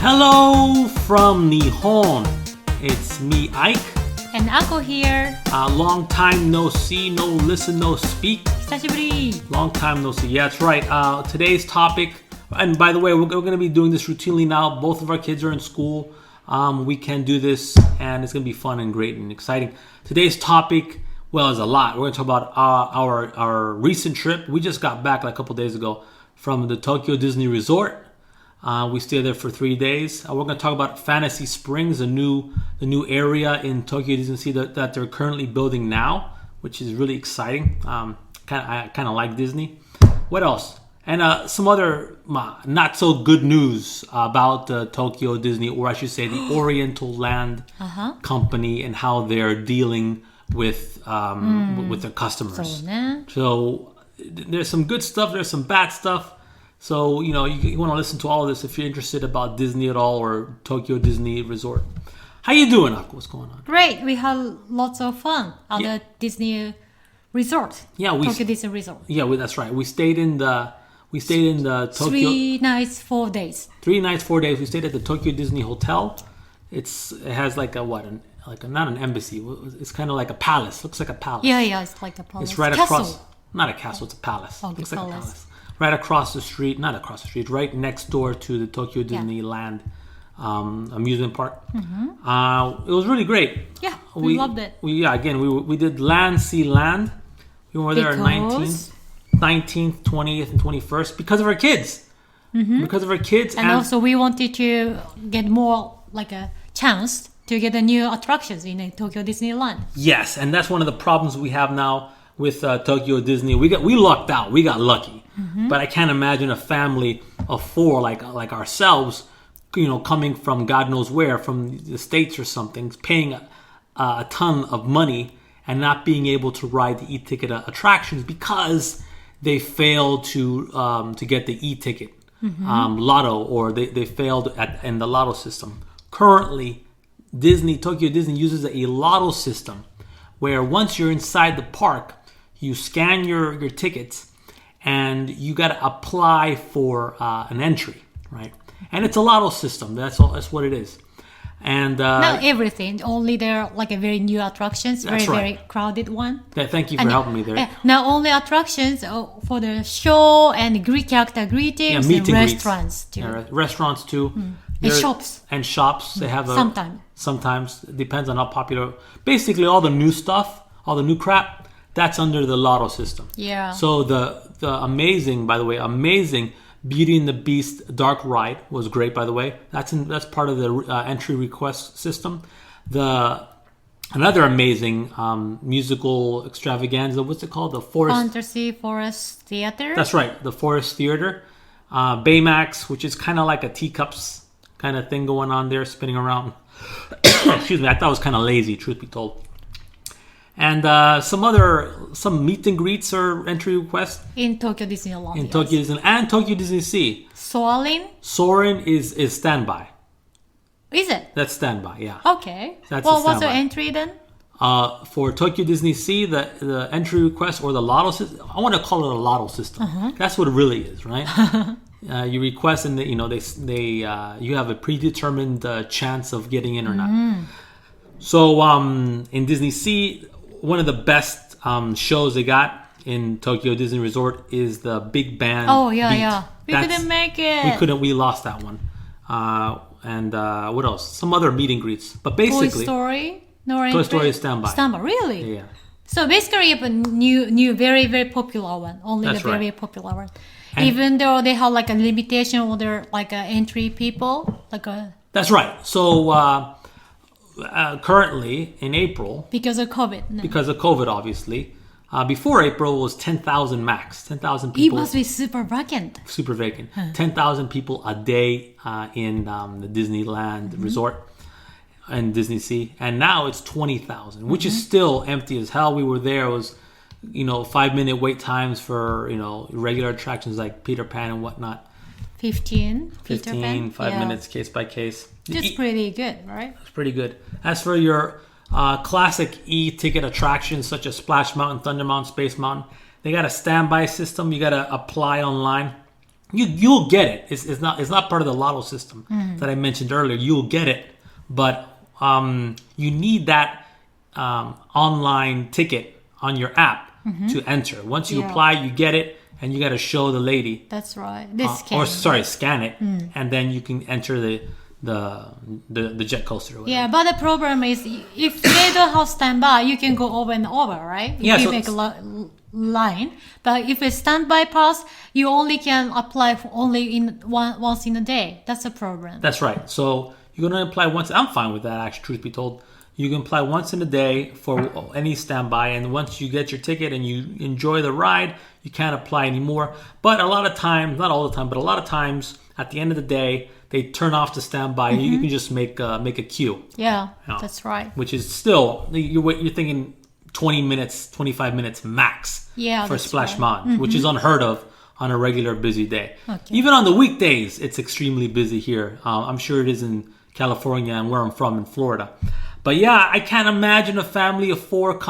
Hello from Nihon. It's me, Ike. And Ako here. Long time no see, no listen, no speak. 久しぶり. Long time no see. Yeah, that's right. Today's topic, and by the way, we're going to be doing this routinely now. Both of our kids are in school. We can do this, and it's going to be fun and great and exciting. Today's topic, well, is a lot. We're going to talk about our recent trip. We just got back like a couple days ago from the Tokyo Disney Resort. We stayed there for 3 days. We're going to talk about Fantasy Springs, the new area in Tokyo DisneySea that they're currently building now, which is really exciting. I kind of like Disney. What else? And some other not so good news about Tokyo Disney, or I should say the Oriental Land Company, and how they're dealing with their customers. So there's some good stuff. There's some bad stuff. So, you want to listen to all of this if you're interested about Disney at all or Tokyo Disney Resort. How you doing, Akko? What's going on? Great. We had lots of fun at the Disney Resort. Yeah, Tokyo Disney Resort. Yeah, that's right. We stayed in the Tokyo. 3 nights, 4 days. 3 nights, 4 days. We stayed at the Tokyo Disney Hotel. It has like not an embassy. It's kind of like a palace. Looks like a palace. Yeah, it's like a palace. It's right across. Not a castle. It's a palace. Oh, looks like a palace. Right across the street, not across the street, right next door to the Tokyo Disneyland amusement park. It was really great. Yeah, we loved it. We did Land, Sea, Land. We were there on 19th, 20th, and 21st because of our kids. Because of our kids. And also we wanted to get more like a chance to get the new attractions in Tokyo Disneyland. Yes, and that's one of the problems we have now with Tokyo Disney. We lucked out. We got lucky. But I can't imagine a family of 4 like ourselves, coming from God knows where, from the States or something, paying a ton of money and not being able to ride the e-ticket attractions because they failed to get the e-ticket lotto, or they failed in the lotto system. Currently, Tokyo Disney uses a lotto system where once you're inside the park, you scan your tickets and you got to apply for an entry, right? And it's a lotto system. That's what it is. And not everything. Only there like a very new attractions, very crowded one. Yeah, thank you for helping me there. Not only attractions for the show and character greetings and restaurants too. Restaurants too. And shops. And shops. They have sometimes depends on how popular. Basically, all the new stuff, all the new crap, that's under the lotto system. Yeah. So the amazing Beauty and the Beast dark ride was great, by the way. That's part of the entry request system. Another amazing musical extravaganza. What's it called? The Fantasy Forest Theater. That's right, the Forest Theater. Baymax, which is kind of like a teacups kind of thing going on there, spinning around. Excuse me, I thought it was kind of lazy, truth be told. And some meet and greets or entry requests in Tokyo Disneyland. In Tokyo Disneyland and Tokyo DisneySea. Soarin' is standby. Is it? That's standby, yeah. Okay. What's the entry then? For Tokyo DisneySea, the entry request or the lotto system. I want to call it a lotto system. That's what it really is, right? You request and you have a predetermined chance of getting in or not. So in DisneySea, one of the best shows they got in Tokyo Disney Resort is the Big Band. Oh, yeah. We couldn't make it. We lost that one. And what else? Some other meet and greets. But basically... Toy Story? Toy Story is standby. Standby, really? Yeah. So basically, a new, very, very popular one. Only That's the very right. popular one. And even though they have like a limitation on their like entry people. That's right. So... currently in April, because of COVID, obviously, before April was 10,000 max, 10,000 people. It must be super vacant. 10,000 people a day in the Disneyland Resort and DisneySea, and now it's 20,000, which is still empty as hell. We were there. It was 5-minute wait times for regular attractions like Peter Pan and whatnot. 15 5 minutes case by case. That's pretty good, right? It's pretty good. As for your classic e-ticket attractions such as Splash Mountain, Thunder Mountain, Space Mountain, they got a standby system. You got to apply online you'll get it. It's not part of the lotto system that I mentioned earlier. You'll get it, but you need that online ticket on your app to enter. Once you apply, you get it, and you got to show the lady. That's right. Scan it, and then you can enter the jet coaster. Or whatever. Yeah, but the problem is if they don't have standby, you can go over and over, right? If you make a line. But if it's standby pass, you only can apply for once in a day. That's a problem. That's right. So you're going to apply once. I'm fine with that, actually, truth be told. You can apply once in a day for any standby, and once you get your ticket and you enjoy the ride, you can't apply anymore. But a lot of times, not all the time, but a lot of times, at the end of the day, they turn off the standby, and you can just make a queue. Yeah, that's right. Which is still, you're thinking 20 minutes, 25 minutes max for Splash Mountain, which is unheard of on a regular busy day. Okay. Even on the weekdays, it's extremely busy here. I'm sure it is in California and where I'm from in Florida. But yeah, I can't imagine a family of 4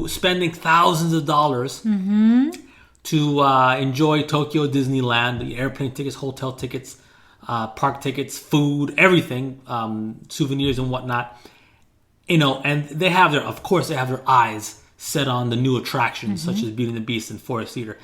spending thousands of dollars to enjoy Tokyo Disneyland, the airplane tickets, hotel tickets, park tickets, food, everything, souvenirs and whatnot. And they have their eyes set on the new attractions such as Beauty and the Beast and Forest Theater.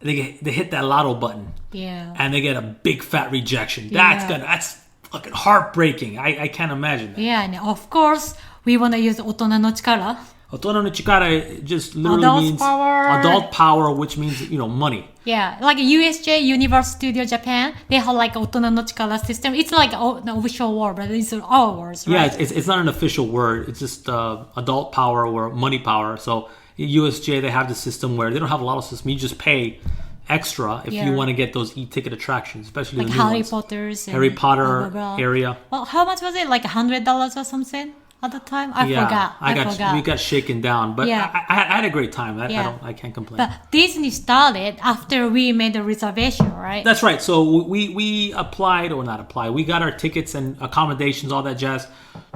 They hit that lotto button, and they get a big fat rejection. That's fucking heartbreaking. I can't imagine that. Yeah, and of course we want to use 大人の力. 大人の力 just literally means adult power, which means money. Yeah, like USJ, Universal Studio Japan, they have like 大人の力 system. It's like an official word, but it's our words, right? Yeah, it's not an official word. It's just adult power or money power. So USJ, they have the system where they don't have a lot of system. You just pay extra if you want to get those e-ticket attractions, especially like the new Harry Potter blah, blah, blah. area. Well, how much was it? Like $100 or something at the time? I forgot. We got shaken down, but I had a great time. I can't complain. But Disney started after we made a reservation, right? That's right. So we applied, or not applied. We got our tickets and accommodations, all that jazz,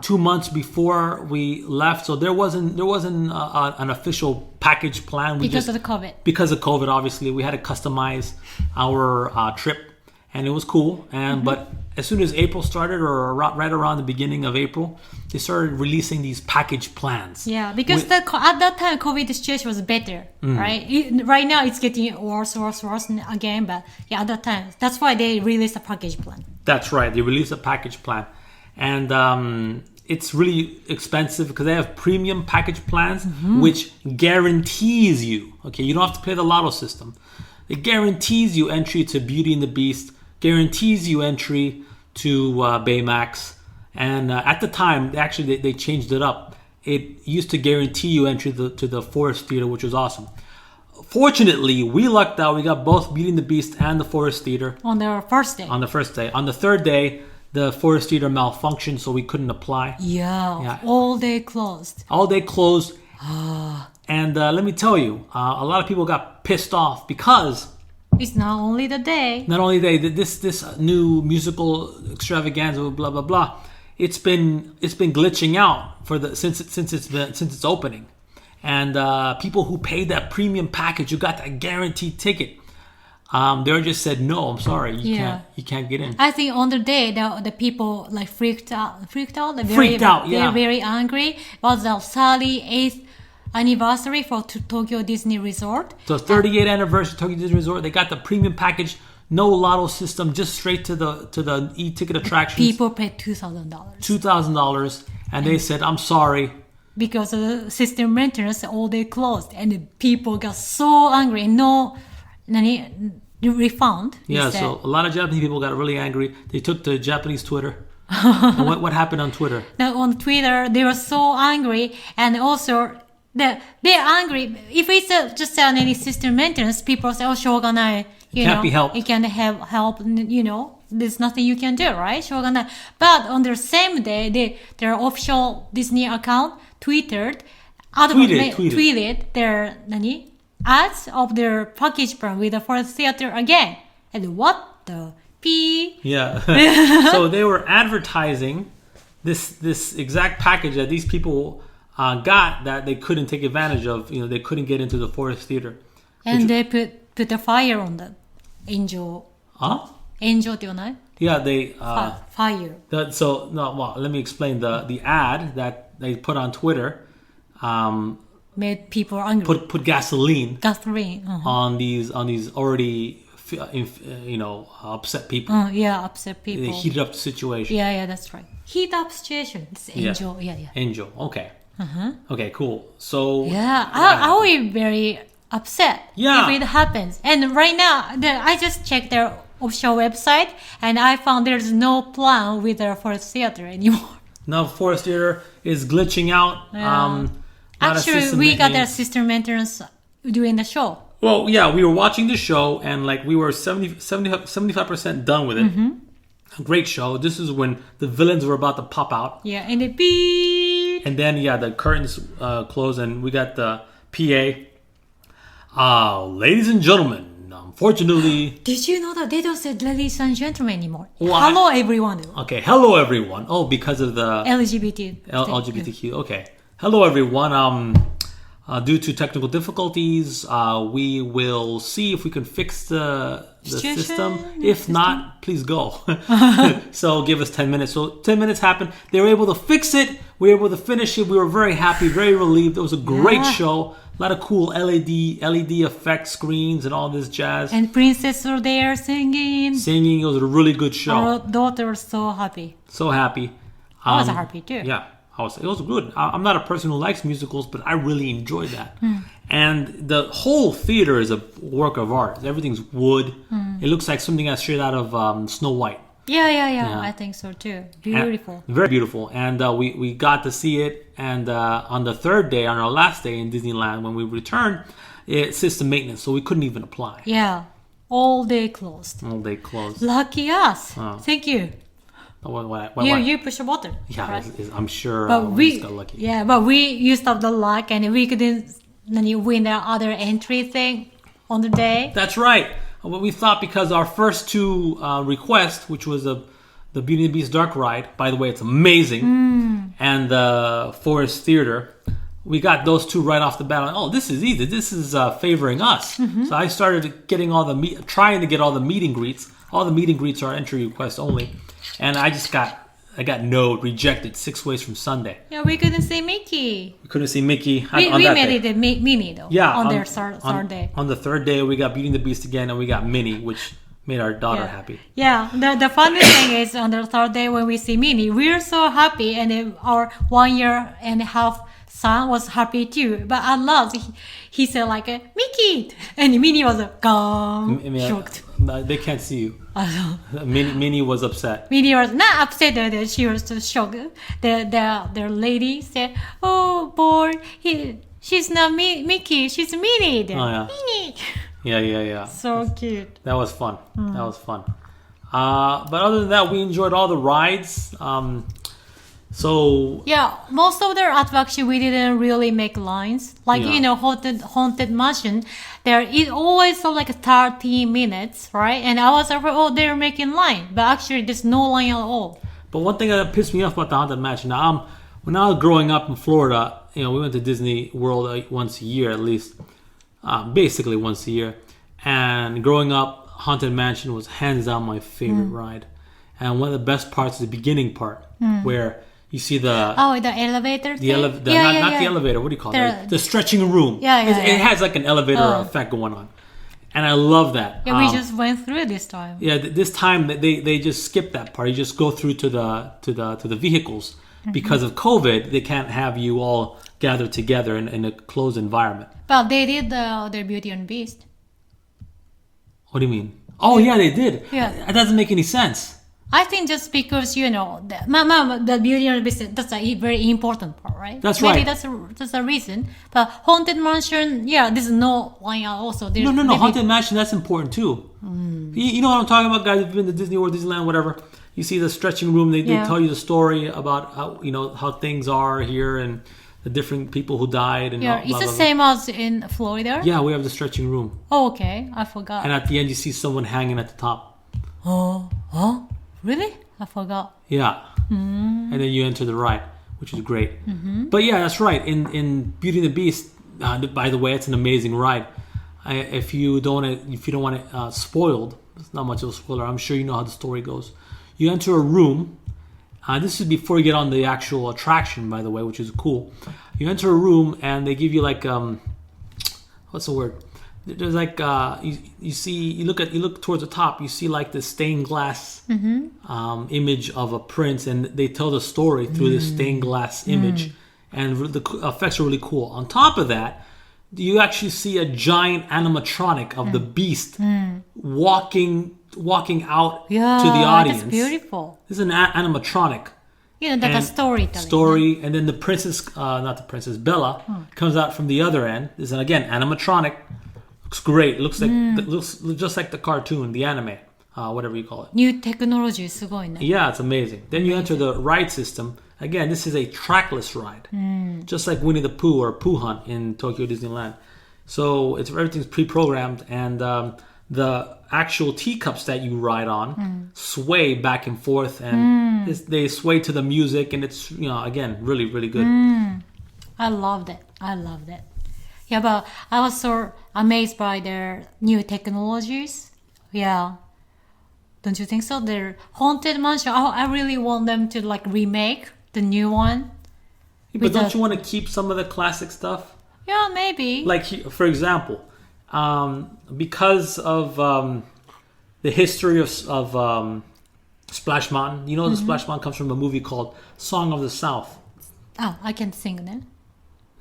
2 months before we left. So there wasn't an official package plan. Because of COVID. Because of COVID, obviously, we had to customize our trip, and it was cool. But as soon as April started, or right around the beginning of April, they started releasing these package plans. Yeah, because at that time, COVID situation was better, right? Right now, it's getting worse again. But at that time, that's why they released a package plan. That's right. They released a package plan. And it's really expensive because they have premium package plans, which guarantees you, you don't have to play the lotto system. It guarantees you entry to Beauty and the Beast, guarantees you entry to Baymax. And at the time, actually, they changed it up. It used to guarantee you entry to the Forest Theater, which was awesome. Fortunately, we lucked out. We got both Beauty and the Beast and the Forest Theater. On the first day. On the third day, the Forest Theater malfunctioned, so we couldn't apply. Yeah. All day closed. And let me tell you, a lot of people got pissed off because it's not only the day. Not only this new musical extravaganza, blah blah blah. It's been glitching out since its opening, and people who paid that premium package, who got that guaranteed ticket, they just said no. I'm sorry, you can't get in. I think on the day the people like freaked out. They're very angry. It was the 38th anniversary for Tokyo Disney Resort. So 38th anniversary Tokyo Disney Resort. They got the premium package, no lotto system, just straight to the e-ticket attractions. People paid $2,000, and they said, "I'm sorry." Because of the system maintenance, all day closed, and the people got so angry. No refund. Yeah, so a lot of Japanese people got really angry. They took to Japanese Twitter. And what happened on Twitter? Now on Twitter, they were so angry, and also they're angry. If it's just any system maintenance, people say, "Oh, しょうがない." It can't be helped. It can't help. There's nothing you can do, right? しょうがない. But on the same day, their official Disney account tweeted their ads of their package plan with the Forest Theater again. And what the p? Yeah. So they were advertising this exact package that these people got that they couldn't take advantage of. They couldn't get into the Forest Theater. And they put a fire on them. Angel. Huh? Angel って言わない? Yeah, they. Fire. Let me explain the ad that they put on Twitter. Made people angry. Put gasoline. Gasoline. On these already upset people. Upset people. They heated up the situation. Yeah, that's right. Heat up situation. It's Angel. Yeah. Angel. Okay. Okay, cool. So I will be very upset if it happens. And right now, I just checked their official website and I found there's no plan with their Forest Theater anymore. Now Forest Theater is glitching out. Actually, we got their system maintenance during the show. Well, yeah, we were watching the show and we were 75% done with it. A great show. This is when the villains were about to pop out. Yeah, and the beep. And then, the curtains close and we got the PA. Ladies and gentlemen, unfortunately... Did you know that they don't say ladies and gentlemen anymore? Hello, everyone. Okay, hello, everyone. Oh, because of the... LGBTQ. Okay. Hello, everyone. Due to technical difficulties, we will see if we can fix the system. If not, please go. So give us 10 minutes. So 10 minutes happened. They were able to fix it. We were able to finish it. We were very happy, very relieved. It was a great show. A lot of cool LED effect screens and all this jazz. And princess were there singing. It was a really good show. Our daughter was so happy. So happy. I was happy too. Yeah. It was good. I'm not a person who likes musicals, but I really enjoyed that. And the whole theater is a work of art. Everything's wood. It looks like something that's straight out of Snow White. Yeah. I think so too. Beautiful. Very beautiful. And we got to see it. And on the third day, on our last day in Disneyland, when we returned, it's system maintenance, so we couldn't even apply. Yeah. All day closed. Lucky us. Thank you. You push the button. Yeah, right? I'm sure we just got lucky. Yeah, but we used up the luck and we couldn't win the other entry thing on the day. That's right. Well, we thought because our first two requests, which was the Beauty and the Beast Dark Ride, by the way, it's amazing, and the Forest Theater, we got those two right off the bat. Oh, this is easy. This is favoring us. So I started getting trying to get all the meet and greets. All the meet and greets are entry requests only. And I got rejected 6 ways from Sunday. Yeah, we couldn't see Mickey. We made it a Minnie though. Yeah, on their third day. On the third day, we got Beauty and the Beast again, and we got Minnie, which made our daughter happy. Yeah, the funny thing is on the third day when we see Minnie, we're so happy, and our 1 year and a half son was happy too. But at last, he said Mickey, and Minnie was shocked. They can't see you. Minnie was upset. Minnie was not upset, she was just shocked. The lady said, "Oh boy, she's not Mickey, she's Minnie." Minnie. Yeah. So cute. That was fun. But other than that, we enjoyed all the rides. So most of their attraction we didn't really make lines. Haunted Mansion. It always took 30 minutes, right? And I was afraid, they're making line, but actually there's no line at all. But one thing that pissed me off about the Haunted Mansion. Now, when I was growing up in Florida, we went to Disney World once a year at least, basically once a year. And growing up, Haunted Mansion was hands down my favorite ride. And one of the best parts is the beginning part, where you see the elevator thing? Not the elevator. What do you call it? The stretching room. It has an elevator effect going on, and I love that. Yeah, we just went through it this time. Yeah, this time they just skipped that part. You just go through to the vehicles because of COVID. They can't have you all gathered together in a closed environment. But they did their Beauty and Beast. What do you mean? Oh yeah, they did. Yeah, that doesn't make any sense. I think just because the Beauty and the Beast, that's a very important part, right? That's Maybe right. that's a reason. But Haunted Mansion, there's no line also. No. Haunted Mansion, that's important too. You know what I'm talking about, guys? If you've been to Disney World, Disneyland, whatever. You see the stretching room. They tell you the story about how things are here and the different people who died. And it's the same as in Florida. Yeah, we have the stretching room. Oh, okay, I forgot. And at the end, you see someone hanging at the top. Oh. Really? I forgot. Yeah. And then you enter the ride, which is great. But yeah, that's right. In Beauty and the Beast, by the way, it's an amazing ride. if you don't want it spoiled, it's not much of a spoiler. I'm sure you know how the story goes. You enter a room. This is before you get on the actual attraction, by the way, which is cool. You enter a room and they give you like what's the word? There's like you look towards the top. You see like the stained glass image of a prince, and they tell the story through this stained glass image, and the effects are really cool. On top of that, you actually see a giant animatronic of the beast walking out to the audience. That's beautiful. This is an animatronic. Yeah, that's a storytelling. Story, and then the princess, not the princess, Bella, comes out from the other end. This is again animatronic. Looks great. Looks just like the cartoon, the anime, whatever you call it. New technology, すごいね. Yeah, it's amazing. Then you enter the ride system. Again, this is a trackless ride, just like Winnie the Pooh or Pooh Hunt in Tokyo Disneyland. So everything's pre-programmed, and the actual teacups that you ride on sway back and forth, and they sway to the music, and it's again really really good. I loved it. Yeah, but I was so amazed by their new technologies. Yeah. Don't you think so? Their Haunted Mansion, I really want them to like remake the new one. Yeah, but don't you want to keep some of the classic stuff? Yeah, maybe. Like, for example, because of the history of Splash Mountain, the Splash Mountain comes from a movie called Song of the South. Oh, I can sing then.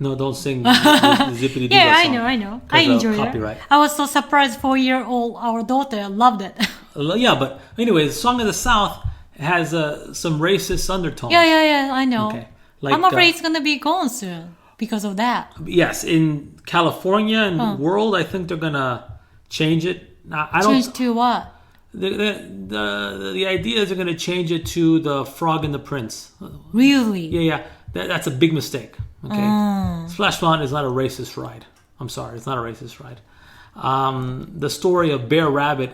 No, don't sing the Zippity Doo Yeah, song. I know. I enjoyed copyright. it. I was so surprised 4-year-old, our daughter loved it. Yeah, but anyway, Song of the South has some racist undertones. Yeah, I know. Okay. Like, I'm afraid it's going to be gone soon because of that. Yes, in California and the world, I think they're going to change it. Change to what? The idea is they're going to change it to the Frog and the Prince. Really? Yeah. That's a big mistake. Okay, Splash Mountain is not a racist ride. I'm sorry, it's not a racist ride. The story of Bear Rabbit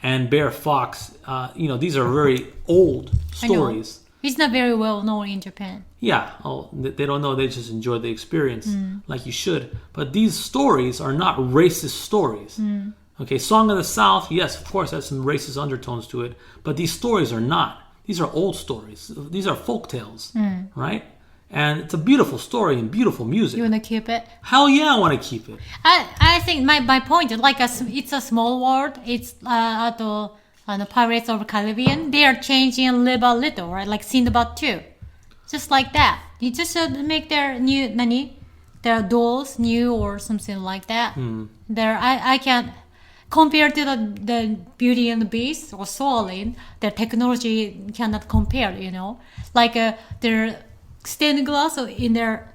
and Bear Fox, these are very old stories. It's not very well known in Japan. Yeah, they don't know. They just enjoy the experience like you should. But these stories are not racist stories. Okay, Song of the South, yes, of course, has some racist undertones to it. But these stories are not. These are old stories. These are folk tales, right? And it's a beautiful story and beautiful music. You want to keep it? Hell yeah, I want to keep it. I think my point is it's a small world. It's the Pirates of the Caribbean. They are changing little by little, right? Like Sinbad too. Just like that. You just make their their dolls new or something like that. I can't compare to the Beauty and the Beast or Soarin'. Their technology cannot compare. Like their stained glass in their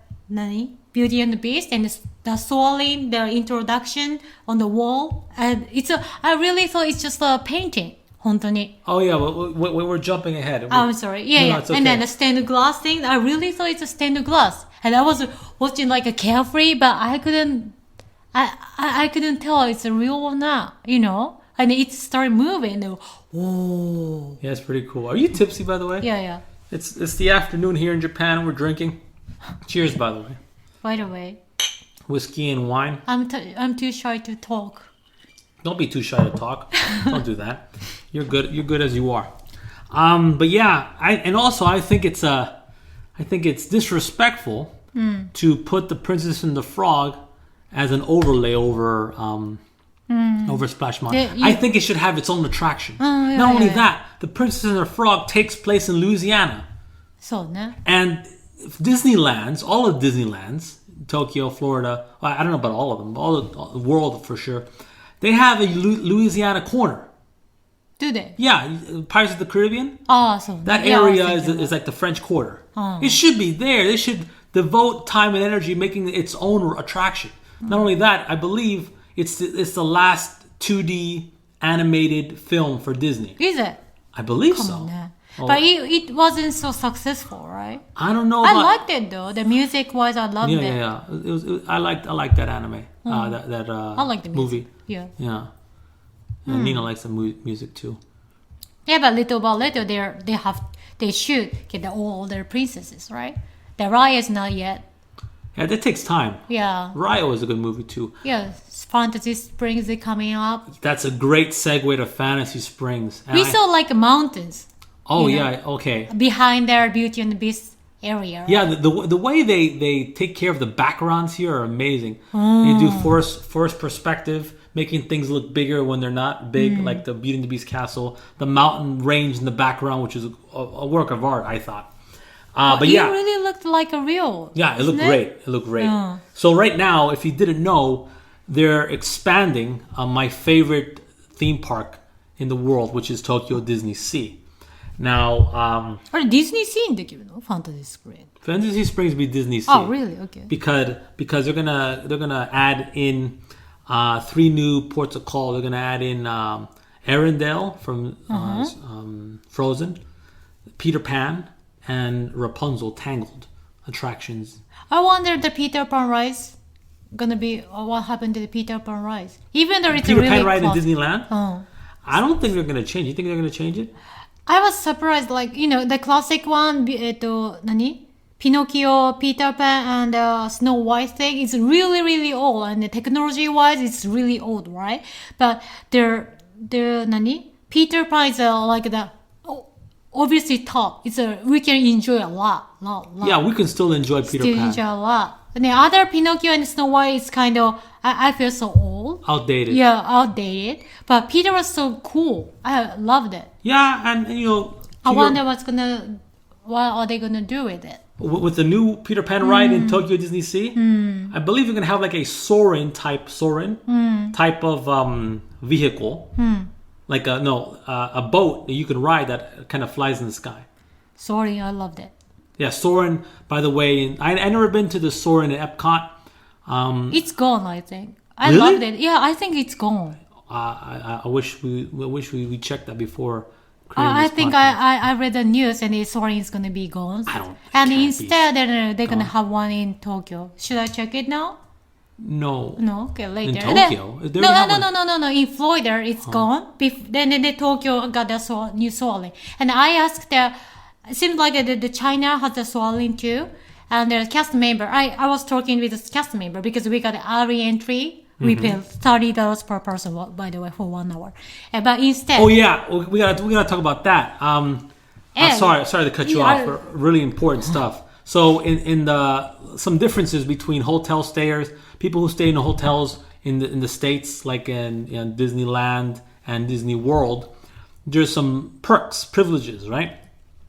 Beauty and the Beast and the Soarin', their introduction on the wall, and I really thought it's just a painting. 本当に. Oh yeah, we're jumping ahead. I'm sorry. Yeah. It's okay. And then the stained glass thing, I really thought it's a stained glass, and I was watching like a carefree, but I couldn't tell it's a real or not. And it started moving. And, whoa. Yeah, it's pretty cool. Are you tipsy, by the way? Yeah. It's the afternoon here in Japan. We're drinking. Cheers, by the way. By the way. Whiskey and wine. I'm too shy to talk. Don't be too shy to talk. Don't do that. You're good. You're good as you are. But yeah, I think it's disrespectful to put the Princess and the Frog as an overlay over Splash Mountain. I think it should have its own attraction. Not only that, the Princess and the Frog takes place in Louisiana. So, ne? And Disneylands, all of Disneylands, Tokyo, Florida, I don't know about all of them, all the world for sure, they have a Louisiana corner. Do they? Yeah, Pirates of the Caribbean. So that area is like the French Quarter. It should be there. They should devote time and energy making its own attraction. Not only that, I believe it's the last 2D animated film for Disney. Is it? I believe so. But it wasn't so successful, right? I don't know. I liked it though. The music wise, I loved it. Yeah. I liked that anime. I like the movie. Yeah. And Nina likes the music too. Yeah, but little by little, they should get all their princesses, right? The Raya is not yet. Yeah, that takes time. Yeah. Raya was a good movie too. Yeah. Fantasy Springs is coming up. That's a great segue to Fantasy Springs. We saw like mountains. Oh you know, yeah, okay. Behind their Beauty and the Beast area. Yeah, the way they take care of the backgrounds here are amazing. They do forced perspective, making things look bigger when they're not big, like the Beauty and the Beast castle, the mountain range in the background, which is a work of art, I thought. But yeah, it really looked like a real. Yeah, it looked great. It looked great. So right now, if you didn't know, they're expanding my favorite theme park in the world, which is Tokyo DisneySea. Now, あれディズニーシーにできるの？ファンタジースプリング。 Fantasy Springs be DisneySea. Oh, really? Okay. Because they're gonna add in 3 new ports of call. They're gonna add in Arendelle from Frozen, Peter Pan, and Rapunzel Tangled attractions. I wonder the Peter Pan rides gonna be what happened to the Peter Pan rides? Even though it's Peter really Pan ride in close. Disneyland? Oh. I don't think they're gonna change. You think they're gonna change it? I was surprised, like, you know, the classic one, 何? Pinocchio, Peter Pan, and Snow White thing is really, really old, and technology-wise, it's really old, right? But the 何? Peter Pan is like the obviously top. We can enjoy a lot. Yeah, we can still enjoy Peter Still Pan. enjoy a lot. And the other Pinocchio and Snow White is kind of, I feel so old. Outdated. Yeah, outdated. But Peter was so cool. I loved it. Yeah, and you know, I wonder what are they gonna do with it? with the new Peter Pan ride in Tokyo DisneySea, I believe you're gonna have like a Soarin type of vehicle, like a boat that you can ride that kind of flies in the sky. Sorry, I loved it. Yeah, Soarin', by the way, I never been to the Soarin' at Epcot. It's gone, I think. I Really? loved it. Yeah, I think it's gone. I wish we checked that before creating I this think podcast. I read the news and Soarin' is gonna be gone. And instead they're gonna have one in Tokyo. Should I check it now? No. No, okay, later. In Tokyo? They No, already have no. In Florida, it's gone. Then the Tokyo got the new Soarin'. And I asked it seems like the China has a Soarin' too. And the cast member, I was talking with the cast member because we got early entry. We paid $30 per person, by the way, for 1 hour. But instead, Oh yeah, we gotta talk about that. Sorry to cut you off. Really important stuff. So in some differences between hotel stayers, people who stay in the hotels in the States, like in Disneyland and Disney World, there's some perks, privileges, right?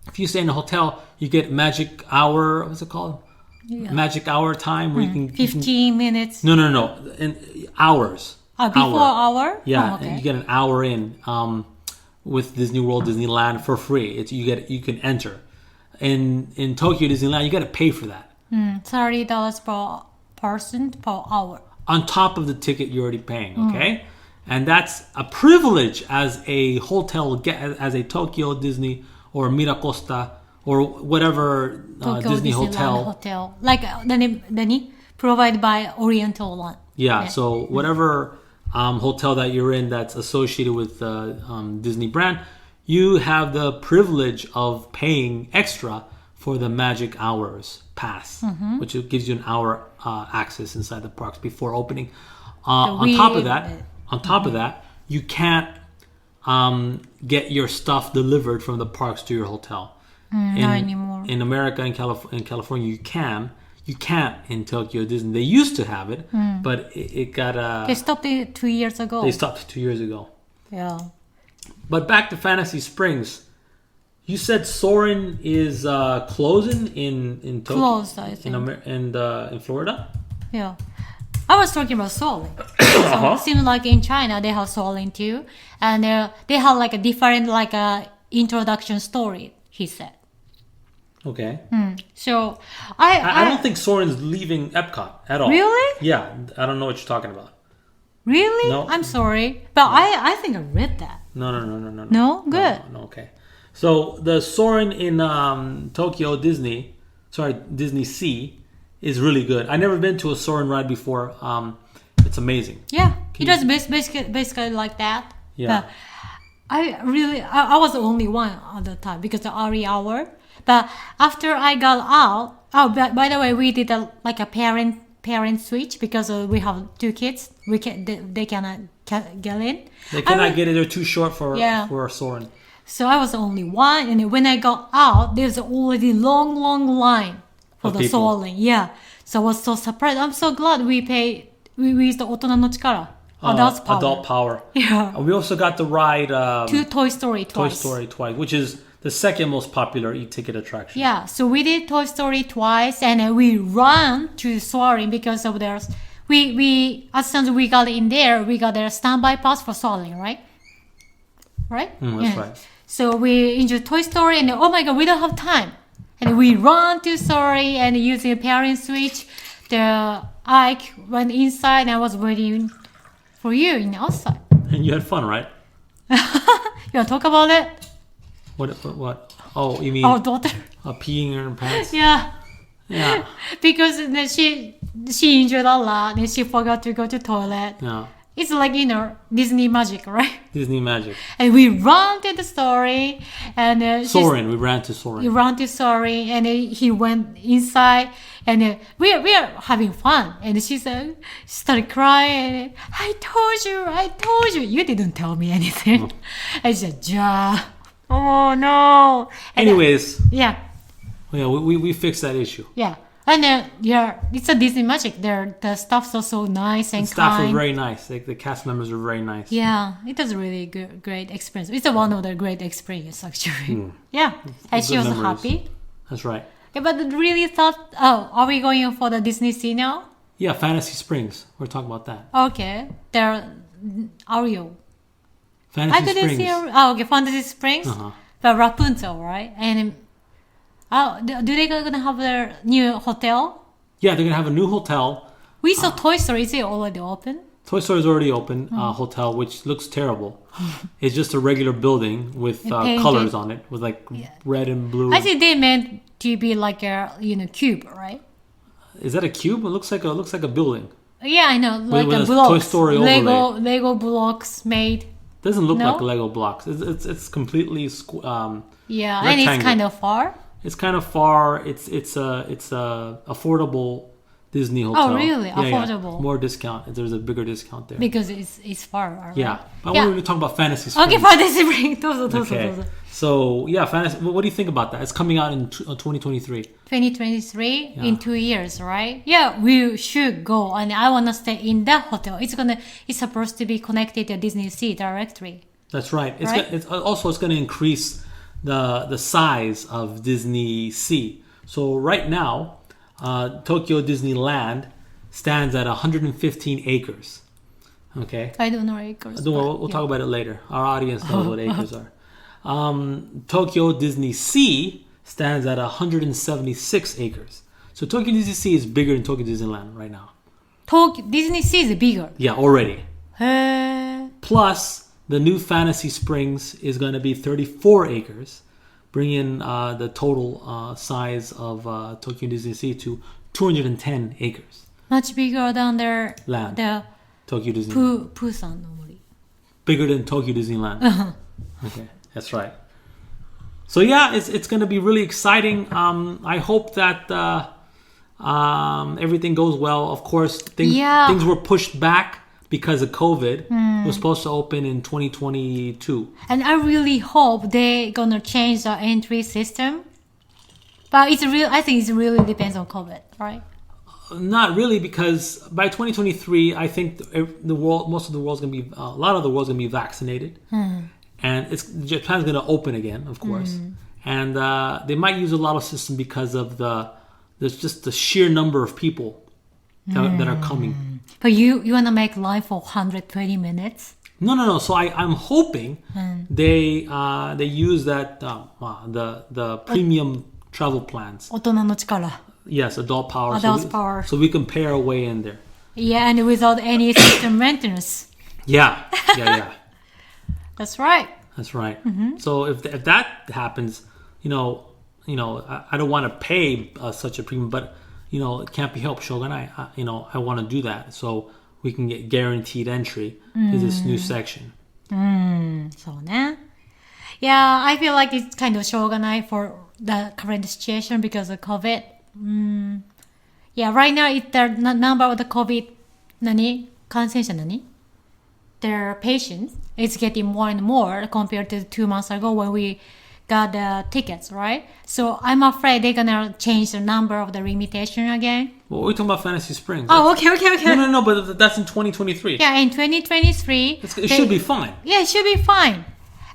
If you stay in a hotel, you get magic hour. What's it called? Yeah. Magic hour time where you can 15 minutes. No. In hours. Before hour? Yeah, Oh, okay. you get an hour in with Disney World, Disneyland for free. You can enter. In Tokyo Disneyland, you got to pay for that. $30 per person per hour. On top of the ticket you're already paying, okay? And that's a privilege as a hotel, as a Tokyo Disney or Miracosta or whatever Tokyo Disney Disneyland hotel. Like the provided by Oriental one. Yeah, so whatever hotel that you're in that's associated with Disney brand, you have the privilege of paying extra for the Magic Hours pass, which gives you an hour access inside the parks before opening. On top of that, you can't get your stuff delivered from the parks to your hotel. Not anymore. In America and California, you can. You can't in Tokyo Disney. They used to have it, but it got... They stopped it 2 years ago. They stopped 2 years ago. Yeah. But back to Fantasy Springs. You said Soarin' is closing in Tokyo? Closed, I think. In Florida? Yeah. I was talking about Soarin'. So it seems like in China they have Soarin' too. And they have like a different introduction story, he said. Okay. So I don't think Soarin's leaving Epcot at all. Really? Yeah, I don't know what you're talking about. Really? No. I'm sorry. But I think I read that. No. No? Good. No, okay. So the Soarin' in Tokyo DisneySea is really good. I've never been to a Soarin' ride before. It's amazing. Yeah. It was basically like that. Yeah. But I was the only one at the time because the early hour. But after I got out, Oh, by the way, we did like a parent switch because we have 2 kids. They cannot get in. They cannot get it. They're too short for Soren. So I was only one, and when I got out, there's already long line for the Soaring. Yeah. So I was so surprised. I'm so glad we used the 大人の力. Adult power. Yeah. We also got to ride to Toy Story twice, which is the second most popular e-ticket attraction. Yeah. So we did Toy Story twice, and we ran to Soaring because of their. We as soon as we got in there, we got their standby pass for Soaring, right? Right. That's right. So we enjoyed Toy Story, and oh my god, we don't have time. And we ran to Story, and using a parent switch, the Ike went inside, and I was waiting for you in outside. And you had fun, right? You want to talk about it? What? Oh, you mean our daughter peeing in her pants? Yeah. Because then she enjoyed a lot, and she forgot to go to toilet. Yeah. It's like, Disney magic, right? Disney magic. And we ran to the Story, and Soaring. We ran to Soaring. We ran to Story, and he went inside, and we are having fun. And she started crying. I told you. You didn't tell me anything. And she said, "Ja, oh no." And anyways. Yeah, we fixed that issue. Yeah. And it's a Disney magic. The staffs are so nice and kind. The staff are very nice. Like the cast members are very nice. Yeah, it was a really great experience. It's one of the great experience actually. Yeah, and she was happy. That's right. Yeah, but really thought, are we going for the DisneySea now? Yeah, Fantasy Springs. We're talking about that. Okay, Ariel. Fantasy Springs. Okay, Fantasy Springs. But Rapunzel, right? And do they gonna have their new hotel? Yeah, they're gonna have a new hotel. We saw Toy Story. Is it already open? Toy Story is already open. Hotel, which looks terrible. It's just a regular building with colors on it, with red and blue. I think they meant to be like a cube, right? Is that a cube? It looks like a building. Yeah, I know, like with a blocks. Toy Story overlay. Lego blocks made. Doesn't look like Lego blocks. It's completely yeah, and it's kind of far. It's kind of far. It's a affordable Disney hotel. Oh, really? Affordable. Yeah. More discount. There's a bigger discount there. Because it's far, right? Yeah. But I wanted to talk about Fantasy Springs. Okay, Fantasy Springs. Okay. So, yeah, Fantasy. What do you think about that? It's coming out in 2023. 2023 in 2 years, right? Yeah, we should go, and I want to stay in that hotel. It's supposed to be connected to DisneySea directly. That's right. It's going to increase the size of DisneySea. So right now, Tokyo Disneyland stands at 115 acres. Okay. I don't know acres. We'll talk about it later. Our audience knows what acres are. Tokyo DisneySea stands at 176 acres. So Tokyo DisneySea is bigger than Tokyo Disneyland right now. DisneySea is bigger. Yeah, already. Plus, the new Fantasy Springs is going to be 34 acres, bringing the total size of Tokyo DisneySea to 210 acres. Much bigger than their land. Tokyo Disney. Busan normally. Bigger than Tokyo Disneyland. Okay, that's right. So yeah, it's going to be really exciting. I hope that everything goes well. Of course, things were pushed back because of COVID. It was supposed to open in 2022. And I really hope they're gonna change the entry system. But I think it really depends on COVID, right? Not really, because by 2023, I think a lot of the world's gonna be vaccinated, and Japan's gonna open again, of course, and they might use a lotto system because of there's just the sheer number of people that are coming. But you want to make line for 120 minutes? No. So I'm hoping they use that the premium travel plans. 大人の力. Yes, adult power. Power. So we can pay our way in there. Yeah, and without any system maintenance. Yeah. That's right. So if that happens, I don't want to pay such a premium, but it can't be helped, Shogun. I want to do that so we can get guaranteed entry to this new section. So ne. Yeah, I feel like it's kind of Shogunai for the current situation because of COVID. Yeah, right now the number of the COVID 感染者their patients is getting more and more compared to 2 months ago when we got the tickets, right? So I'm afraid they're gonna change the number of the limitation again. Well, we're talking about Fantasy Springs. Oh, okay. No, but that's in 2023. Yeah, in 2023. It should be fine. Yeah, it should be fine.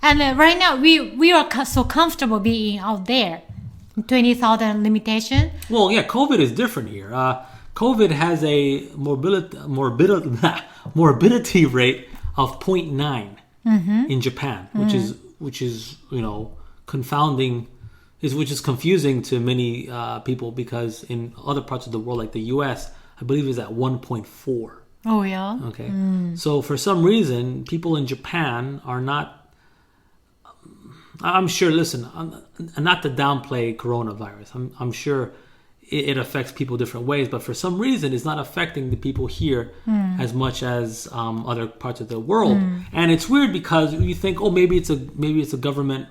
And right now, we are so comfortable being out there. 20,000 limitation. Well, yeah, COVID is different here. COVID has a morbidity rate of 0.9 in Japan, which is confounding, which is confusing to many people because in other parts of the world, like the U.S., I believe is at 1.4. Oh yeah. Okay. So for some reason, people in Japan are not. I'm sure. Listen, not to downplay coronavirus. I'm sure it affects people different ways, but for some reason, it's not affecting the people here as much as other parts of the world. And it's weird because you think, oh, maybe it's a government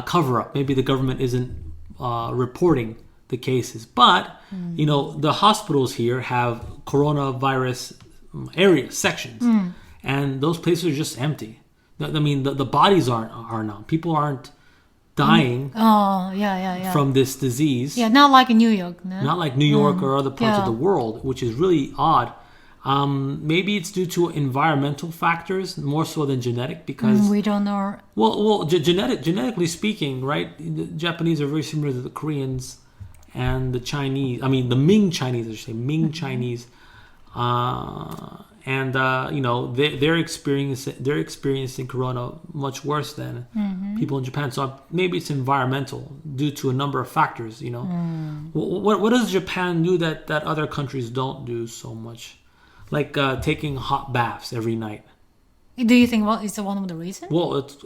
cover up. Maybe the government isn't reporting the cases, but the hospitals here have coronavirus area sections, and those places are just empty. I mean, the bodies are not. People aren't dying from this disease. Yeah, not like in New York. No? Not like New York or other parts of the world, which is really odd. Maybe it's due to environmental factors more so than genetic because... we don't know. Well, genetically speaking, right? The Japanese are very similar to the Koreans and the Chinese. I mean, the Ming Chinese, I should say. Ming Chinese. And they're experiencing corona much worse than people in Japan. So maybe it's environmental due to a number of factors. What does Japan do that other countries don't do so much, like taking hot baths every night? Do you think is one of the reasons? Well, it's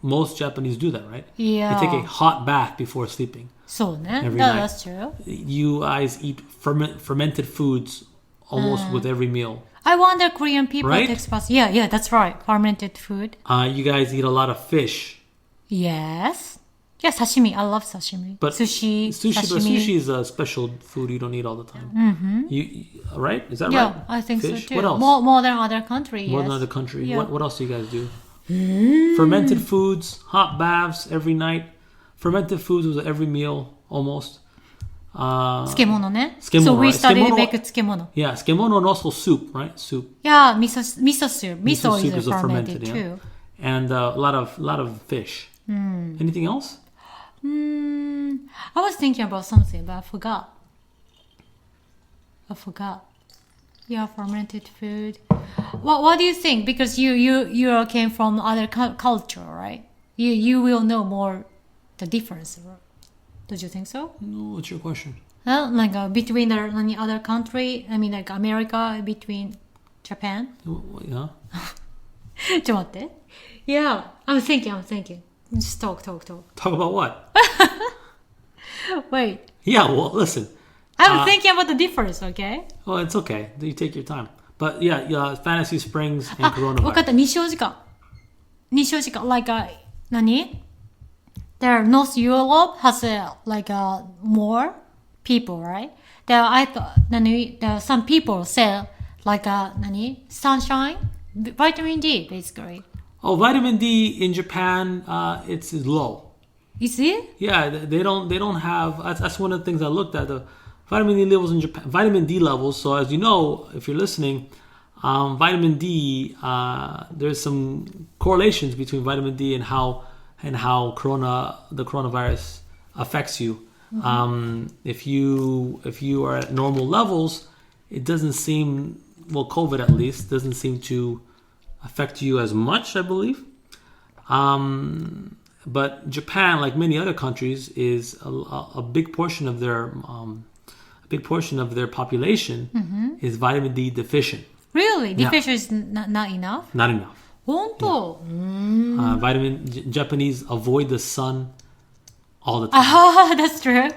most Japanese do that, right? Yeah, they take a hot bath before sleeping. So every night. That's true. You guys eat fermented foods almost with every meal. I wonder Korean people right? take spice. Yeah, that's right. Fermented food. You guys eat a lot of fish. Yes. Yeah, sashimi. I love sashimi. But sushi. But sushi is a special food you don't eat all the time. You right? Is that right? Yeah, I think fish? so too. What else? More than other country. More yes. than other country. Yeah. What else do you guys do? Fermented foods, hot baths every night. Fermented foods was every meal almost. 漬物ね. Tsukemono, So we right? started to Tsukemono- make tsukemono. Yeah, tsukemono and also soup, right? Soup. Yeah, miso soup. Miso soup is fermented yeah. too. And a lot of fish. Anything else? I was thinking about something, but I forgot. Yeah, fermented food. What do you think? Because you came from other culture, right? You will know more the difference. Don't you think so? No, what's your question? Like between the other country, I mean like America, between Japan. Yeah. ちょっと待って. Yeah, I'm thinking. Just talk. Talk about what? Wait. Yeah, well, listen. I'm thinking about the difference, okay? Well, it's okay. You take your time. But yeah, Fantasy Springs and coronavirus. わかった。日照時間 like何? There, North Europe has more people, right? I thought there some people say like sunshine, vitamin D basically. Oh, vitamin D in Japan, it's low. Is it? Yeah, they don't have. That's one of the things I looked at. The vitamin D levels in Japan. Vitamin D levels. So as you know, if you're listening, vitamin D. There's some correlations between vitamin D and how the coronavirus affects you. If you are at normal levels, it doesn't seem, well, COVID at least doesn't seem to affect you as much, I believe. But Japan, like many other countries, is a big portion of their population is vitamin D deficient. Really, Yeah. deficient is not enough. Not enough. 本当? Japanese avoid the sun all the time. Ah, that's true.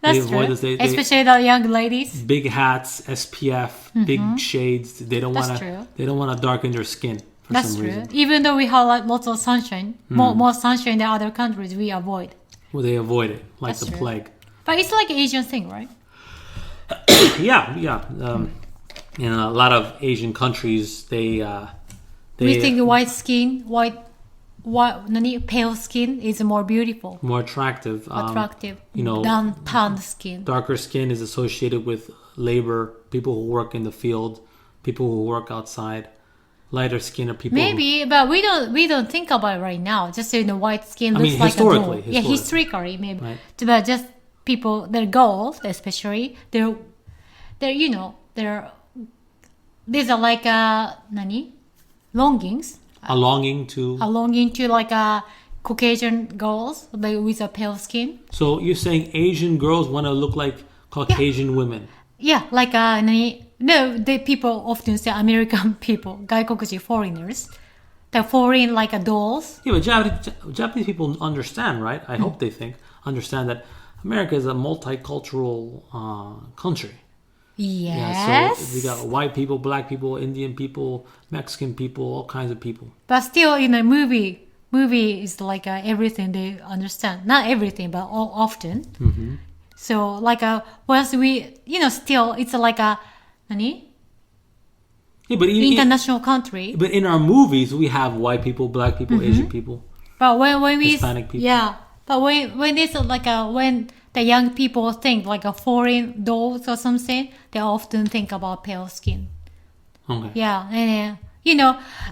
That's They avoid true. this, they- Especially the young ladies. Big hats, SPF, big shades. They don't That's want true. to. They don't want to darken their skin for That's some true. reason. Even though we have like lots of sunshine, more sunshine than other countries, we avoid. Well, they avoid it like That's the true. plague. But it's like Asian thing, right? Yeah. In a lot of Asian countries, they we think pale skin is more beautiful, more attractive. Than tanned skin. Darker skin is associated with labor, people who work in the field, people who work outside. Lighter skin are people. Maybe, but we don't think about it right now. Just white skin looks like a doll. Yeah, historically maybe. Right. But just people, they're girls especially. They're these are like longings. A longing to like Caucasian girls with a pale skin. So you're saying Asian girls want to look like Caucasian women? Yeah, like no, the people often say American people, 外国人 foreigners. They're foreign like dolls. Yeah, but Japanese people understand, right? I hope they understand that America is a multicultural country. Yes. Yeah, so we got white people, black people, Indian people, Mexican people, all kinds of people. But still, in a movie is like everything they understand. Not everything, but often. Mm-hmm. So like once we, still it's like international country. But in our movies, we have white people, black people, Asian people, but when we Hispanic people. Yeah, but when it's like when the young people think like a foreign dolls or something, they often think about pale skin. Okay. Yeah, and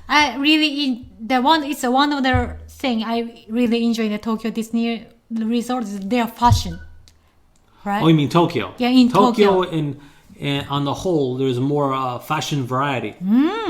I really it's one of the thing I really enjoy in the Tokyo Disney Resort is their fashion. Right? Oh, you mean Tokyo? Yeah, in Tokyo. And on the whole, there's more fashion variety.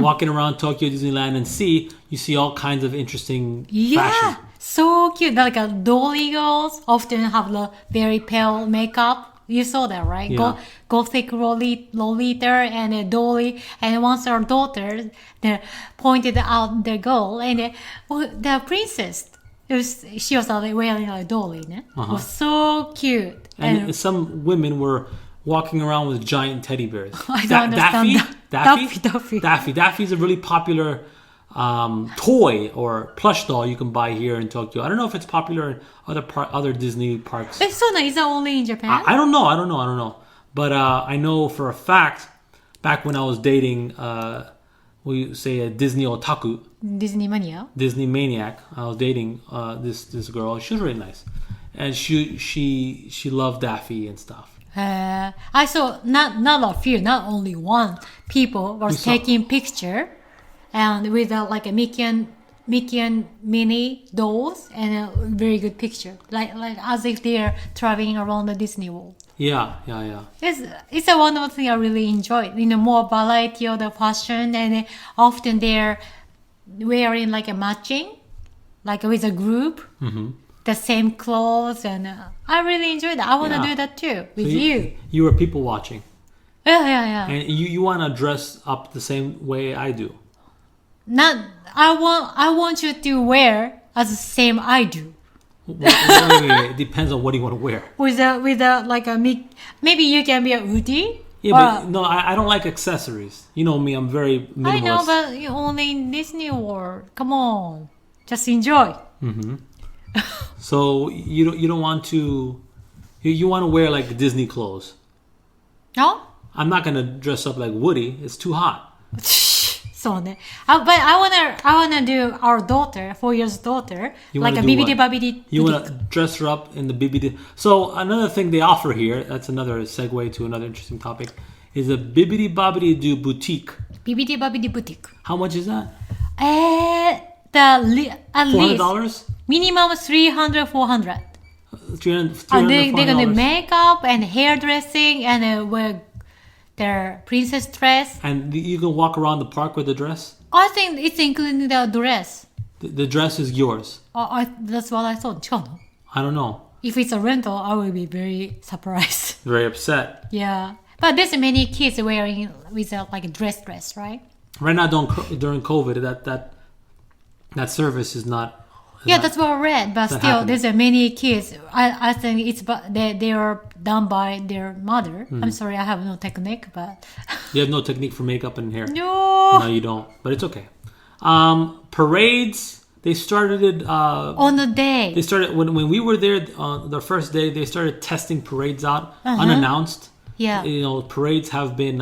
Walking around Tokyo Disneyland and Sea, you see all kinds of interesting fashion. So cute. Like dolly girls often have the very pale makeup. You saw that, right? Yeah. Gothic Lolita and a dolly. And once our daughter, they pointed out the girl and the princess. She was wearing a dolly. It was so cute. And some women were walking around with giant teddy bears. I don't understand Daffy. Daffy is a really popular toy or plush doll you can buy here in Tokyo. I don't know if it's popular in other Disney parks. Is that only in Japan? I don't know. But I know for a fact, back when I was dating, we say a Disney otaku. Disney maniac. I was dating this girl. She was really nice, and she loved Daffy and stuff. I saw not a few, not only one. People were taking picture, and with like a Mickey and Minnie dolls, and a very good picture, like as if they are traveling around the Disney World. Yeah. It's a wonderful thing I really enjoy. More variety of the fashion, and often they're wearing like a matching, like with a group. Mm-hmm. The same clothes, and I really enjoy that. I want to do that too with you. You were people watching. Yeah. And you want to dress up the same way I do. I want you to wear as the same I do. It depends on what you want to wear. With like a maybe you can be a hoodie. Yeah, but no, I don't like accessories. You know me, I'm very minimalist. I know, but you only in Disney World. Come on, just enjoy. Mm-hmm. So you don't want to you want to wear like Disney clothes? No, I'm not gonna dress up like Woody. It's too hot. But I wanna do our daughter, 4 years daughter, like a Bibidi Babidi. You wanna dress her up in the Bibidi. So another thing they offer here, that's another segue to another interesting topic, is a Bibidi Babidi Do boutique. Bibidi Babidi boutique. How much is that? At least $400. Minimum 300, 400. $300, they're gonna makeup and hairdressing and wear their princess dress. And you can walk around the park with the dress? I think it's including the dress. The dress is yours. That's what I thought. I don't know. If it's a rental, I will be very surprised. Very upset. Yeah. But there's many kids wearing with like a dress, right? Right now, during COVID, that service is not. That's what I read. But still, happening. There's many kids. I think it's they are done by their mother. Mm-hmm. I'm sorry, I have no technique, but you have no technique for makeup and hair. No, you don't. But it's okay. Parades, They started it on the day. They started when we were there the first day. They started testing parades out unannounced. Yeah. You know, parades have been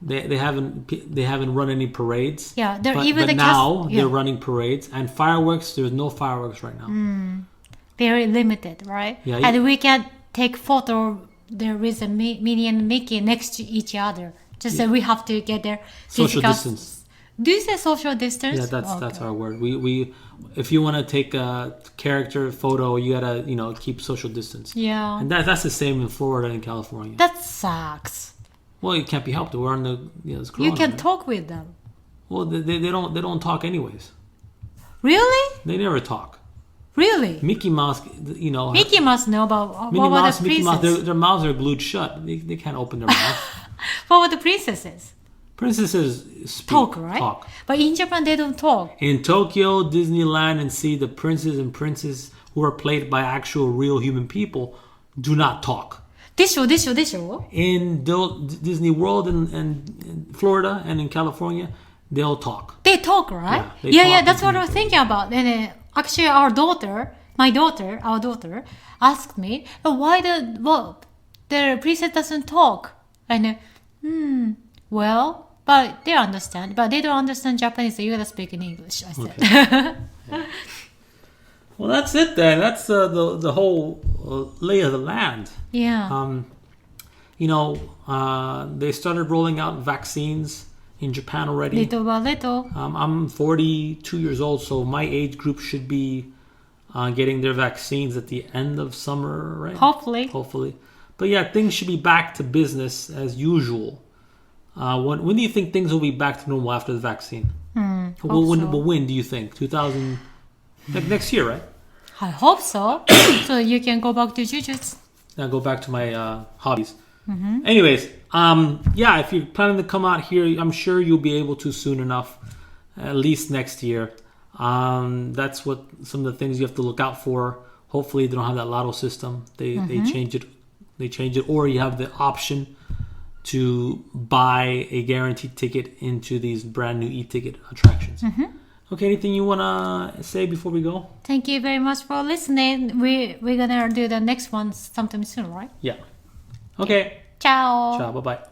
they haven't run any parades. Yeah, but now they're running parades and fireworks. There's no fireworks right now. Very limited, right? Yeah. And we can take photo. There is a Minnie and Mickey next to each other. Just that we have to get their social distance. Do you say social distance? Yeah, that's our word. We if you want to take a character photo, you gotta keep social distance. Yeah. And that's the same in Florida and California. That sucks. Well, it can't be helped. We're on the it's corona, you can talk with them. Well, they don't talk anyways. Really? They never talk. Really? Mickey Mouse, Mickey Mouse know about Mickey Mouse, the Mickey princess. Mouse. Their mouths are glued shut. They can't open their mouth. What about the princesses? Princesses speak, talk, right? Talk. But in Japan, they don't talk. In Tokyo Disneyland and Sea, the princes and princesses who are played by actual real human people do not talk. This show. In Disney World and Florida and in California, they'll talk. They talk, right? Yeah, that's what I was thinking about. And actually, our daughter asked me, why the princess doesn't talk? And well, but they understand. But they don't understand Japanese, so you gotta speak in English, I said. Okay. Well, that's it then. That's the whole lay of the land. Yeah. They started rolling out vaccines in Japan already. Little by little. I'm 42 years old, so my age group should be getting their vaccines at the end of summer, right? Hopefully. But yeah, things should be back to business as usual. When do you think things will be back to normal after the vaccine? When do you think? Next year, right? I hope so. So you can go back to jujutsu. I'll go back to my hobbies. Anyways, if you're planning to come out here, I'm sure you'll be able to soon enough, at least next year. That's what some of the things you have to look out for. Hopefully they don't have that lotto system. They change it, or you have the option to buy a guaranteed ticket into these brand new e-ticket attractions. Okay, anything you want to say before we go? Thank you very much for listening. We're going to do the next one sometime soon, right? Yeah. Okay. Ciao. Ciao. Bye-bye.